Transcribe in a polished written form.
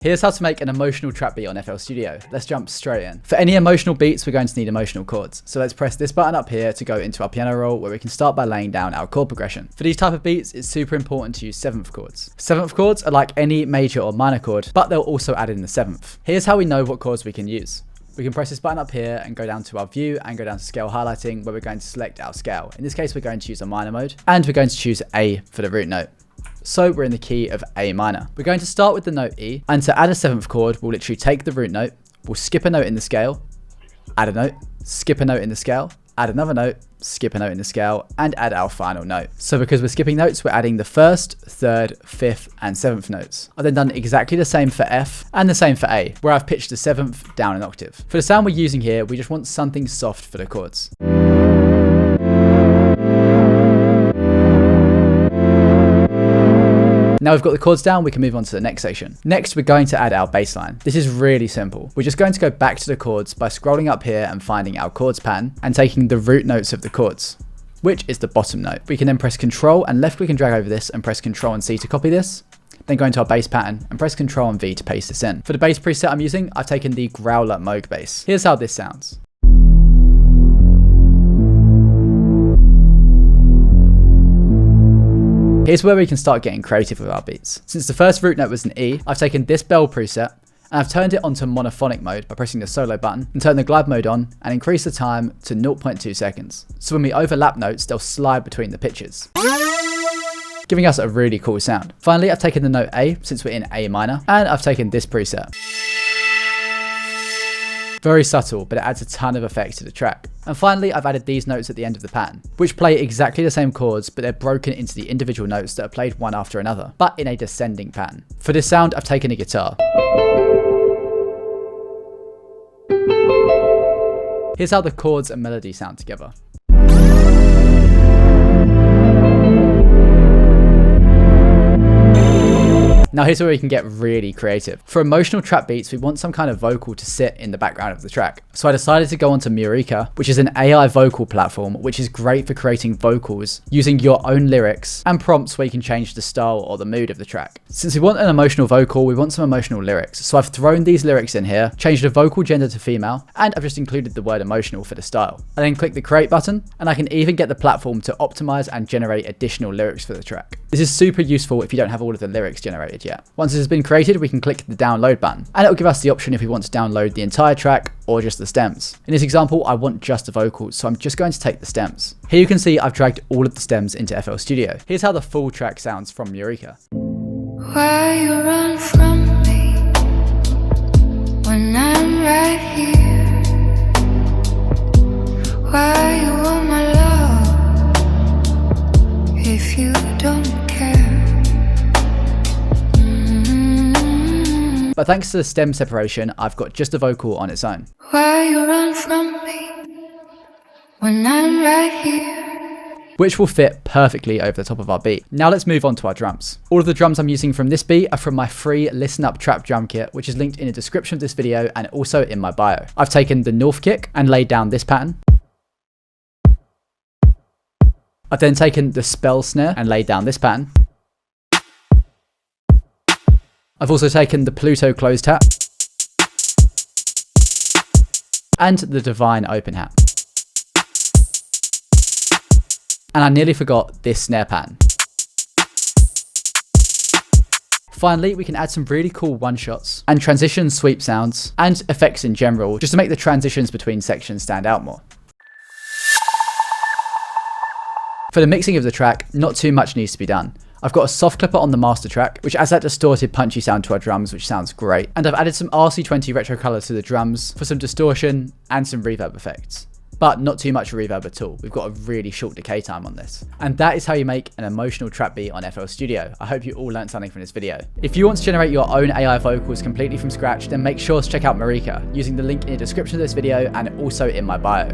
Here's how to make an emotional trap beat on FL Studio. Let's jump straight in. For any emotional beats, we're going to need emotional chords. So let's press this button up here to go into our piano roll, where we can start by laying down our chord progression. For these type of beats, it's super important to use 7th chords. 7th chords are like any major or minor chord, but they'll also add in the 7th. Here's how we know what chords we can use. We can press this button up here and go down to our view and go down to scale highlighting, where we're going to select our scale. In this case, we're going to use a minor mode, and we're going to choose A for the root note. So we're in the key of A minor. We're going to start with the note E, and to add a 7th chord, we'll literally take the root note, we'll skip a note in the scale, add a note, skip a note in the scale, add another note, skip a note in the scale, and add our final note. So because we're skipping notes, we're adding the 1st, 3rd, 5th, and 7th notes. I've then done exactly the same for F and the same for A, where I've pitched the 7th down an octave. For the sound we're using here, we just want something soft for the chords. Now we've got the chords down, we can move on to the next section. Next, we're going to add our bass line. This is really simple. We're just going to go back to the chords by scrolling up here and finding our chords pattern and taking the root notes of the chords, which is the bottom note. We can then press Ctrl and left click and drag over this and press Ctrl and C to copy this. Then go into our bass pattern and press Ctrl and V to paste this in. For the bass preset I'm using, I've taken the Growler Moog bass. Here's how this sounds. Here's where we can start getting creative with our beats. Since the first root note was an E, I've taken this bell preset and I've turned it onto monophonic mode by pressing the solo button and turn the glide mode on and increase the time to 0.2 seconds. So when we overlap notes, they'll slide between the pitches, giving us a really cool sound. Finally, I've taken the note A, since we're in A minor, and I've taken this preset. Very subtle, but it adds a ton of effect to the track. And finally, I've added these notes at the end of the pattern, which play exactly the same chords, but they're broken into the individual notes that are played one after another, but in a descending pattern. For this sound, I've taken a guitar. Here's how the chords and melody sound together. Now here's where we can get really creative. For emotional trap beats, we want some kind of vocal to sit in the background of the track. So I decided to go onto Murica, which is an AI vocal platform, which is great for creating vocals using your own lyrics and prompts where you can change the style or the mood of the track. Since we want an emotional vocal, we want some emotional lyrics. So I've thrown these lyrics in here, changed the vocal gender to female, and I've just included the word emotional for the style. I then click the create button, and I can even get the platform to optimize and generate additional lyrics for the track. This is super useful if you don't have all of the lyrics generated yet. Once this has been created, we can click the download button, and it'll give us the option if we want to download the entire track or just the stems. In this example, I want just the vocals, so I'm just going to take the stems. Here you can see I've dragged all of the stems into FL Studio. Here's how the full track sounds from Murica. Why you run from me when I'm right here? Why you want my love if you don't care? But thanks to the stem separation, I've got just the vocal on its own. Why you run from me when I'm right here? Which will fit perfectly over the top of our beat. Now let's move on to our drums. All of the drums I'm using from this beat are from my free Listen Up Trap drum kit, which is linked in the description of this video and also in my bio. I've taken the North kick and laid down this pattern. I've then taken the spell snare and laid down this pattern. I've also taken the Pluto closed hat and the Divine open hat. And I nearly forgot this snare pattern. Finally, we can add some really cool one-shots and transition sweep sounds and effects in general, just to make the transitions between sections stand out more. For the mixing of the track, not too much needs to be done. I've got a soft clipper on the master track, which adds that distorted punchy sound to our drums, which sounds great. And I've added some RC20 retro color to the drums for some distortion and some reverb effects. But not too much reverb at all. We've got a really short decay time on this. And that is how you make an emotional trap beat on FL Studio. I hope you all learned something from this video. If you want to generate your own AI vocals completely from scratch, then make sure to check out Murica using the link in the description of this video and also in my bio.